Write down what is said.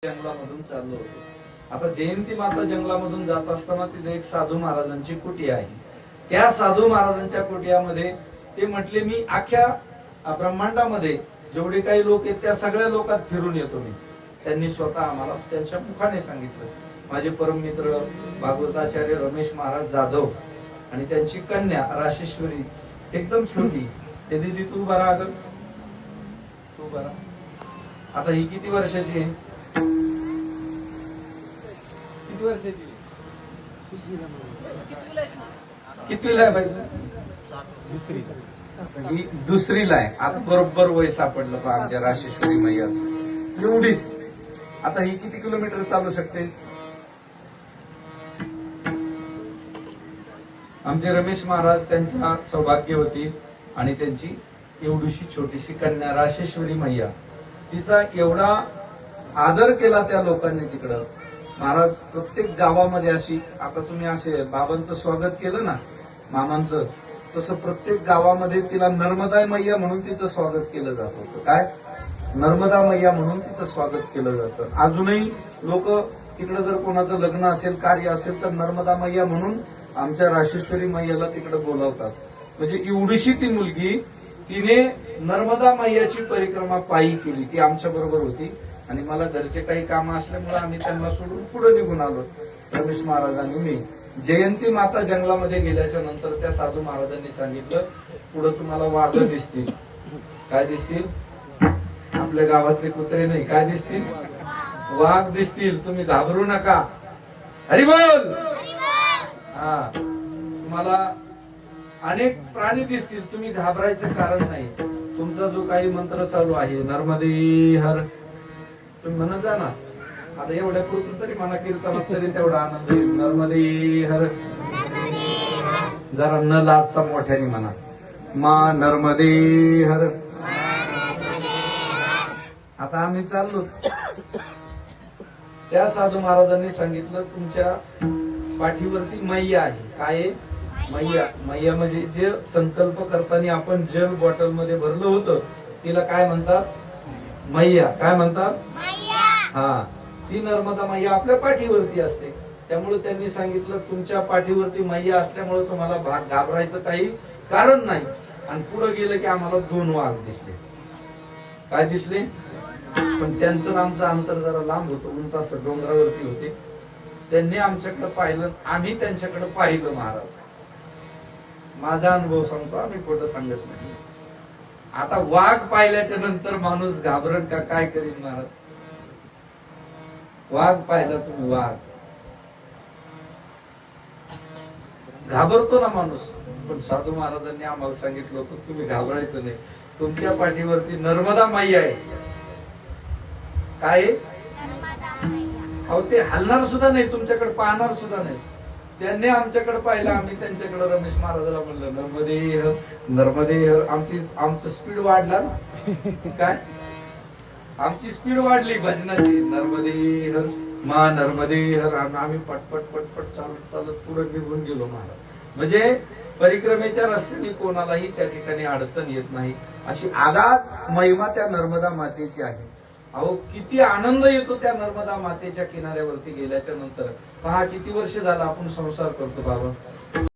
जंगलामधून चाललो होतो. आता जयंती माता जंगलामधून जात असताना तिथे एक साधू महाराजांची कुटी आहे. त्या साधू महाराजांच्या कुटियामध्ये ते म्हटले, मी अख्ख्या ब्रह्मांडामध्ये जेवढे काही लोक आहेत त्या सगळ्या लोकात फिरून येतो मी. त्यांनी स्वतः आम्हाला त्यांच्या मुखाने सांगितलं. माझे परममित्र भागवताचार्य रमेश महाराज जाधव आणि त्यांची कन्या राशेश्वरी एकदम छोटी. ते दिदी तू बरा, अगं तू बरा. आता ही किती वर्षाची आहे? किती वर्षाची? कितवीला आहे पाहिजे? ही दुसरीला आहे. आता बरोबर वय सापडलं पहा आमच्या राशेश्वरी मैयाचं. एवढीच. आता ही किती किलोमीटर चालू शकते? आमचे रमेश महाराज त्यांच्या सौभाग्यवती आणि त्यांची एवढीशी छोटीशी कन्या राशेश्वरी मैया, तिचा एवढा आदर केला त्या लोकांनी तिकडं. महाराज प्रत्येक गावामध्ये अशी, आता तुम्ही असे बाबांचं स्वागत केलं ना मामांचं, तसं प्रत्येक गावामध्ये तिला नर्मदा मैया म्हणून तिचं स्वागत केलं जात होतं. काय? नर्मदा मैया म्हणून तिचं स्वागत केलं जातं. अजूनही लोक तिकडं जर कोणाचं लग्न असेल, कार्य असेल तर नर्मदा मैया म्हणून आमच्या राशेश्वरी मैयाला तिकडे बोलावतात. म्हणजे एवढीशी ती मुलगी, तिने नर्मदा मैयाची परिक्रमा पायी केली. ती आमच्या बरोबर होती आणि मला घरचे काही कामं असल्यामुळे आम्ही त्यांना सोडून पुढे निघून आलो. रमेश महाराजांनी मी जयंती माता जंगलामध्ये गेल्याच्या नंतर त्या साधू महाराजांनी सांगितलं, पुढे तुम्हाला वाघ दिसतील. काय दिसतील? आपल्या गावातले कुत्रे नाही, काय दिसतील? वाघ दिसतील. तुम्ही घाबरू नका. हरिबोल. हा, तुम्हाला अनेक प्राणी दिसतील, तुम्ही घाबरायचं कारण नाही. तुमचा जो काही मंत्र चालू आहे नर्मदे हर, तुम्ही म्हणत जा ना. आता एवढ्या पुरतं तरी म्हणा कीर्तनात, तरी तेवढा आनंद येईल. नर्मदे हर. जरा न लाजता मोठ्याने म्हणा, मा नर्मदे हर. आता आम्ही चाललो. त्या साधू महाराजांनी सांगितलं, तुमच्या पाठीवरती मैया आहे. काय? मैया. मैया म्हणजे जे संकल्प करताना आपण जल बॉटलमध्ये भरलं होतं, तिला काय म्हणतात? मैया. काय म्हणतात? हा, ती नर्मदा मैया आपल्या पाठीवरती असते. त्यामुळे त्यांनी सांगितलं, तुमच्या पाठीवरती मैया असल्यामुळे तुम्हाला घाबरायचं काही कारण नाही. आणि पुढे गेलं की आम्हाला 2 वाघ दिसले. काय दिसले? पण त्यांचं आमचं अंतर जरा लांब होतं, उंच असं डोंगरावरती होते. त्यांनी आमच्याकडे पाहिलं, आम्ही त्यांच्याकडे पाहिलं. महाराज, माझा अनुभव सांगतो, आम्ही खोटं सांगत नाही. आता वाघ पाहिल्याच्या नंतर माणूस घाबरत का काय करीन? महाराज, वाघ पाहिला तुम्ही, वाघ घाबरतो ना माणूस. पण साधू महाराजांनी आम्हाला सांगितलं होतं, तुम्ही घाबरायचं नाही. तुमच्या पाठीवरती नर्मदा मैया आहे. काय? अहो, ते हलणार सुद्धा नाही, तुमच्याकडे पाहणार सुद्धा नाही. त्यांनी आमच्याकडे पाहिलं, आम्ही त्यांच्याकडे. रमेश महाराजाला म्हणलं, नर्मदे हर, नर्मदे हर. आमचं स्पीड वाढला ना. काय? आमची स्पीड वाढली भजनाची. नर्मदे हर, मा नर्मदे हर. आम्ही पटपट पटपट चालत चालत पुढे निघून गेलो. महाराज म्हणजे परिक्रमेच्या रस्त्याने कोणालाही त्या ठिकाणी अडचण येत नाही, अशी आगाध महिमा त्या नर्मदा मातेची आहे. अहो, किती आनंद येतो त्या नर्मदा मातेच्या किनाऱ्यावरती गेल्याच्या नंतर. पहा, किती वर्ष झालं आपण संसार करतो बाबा.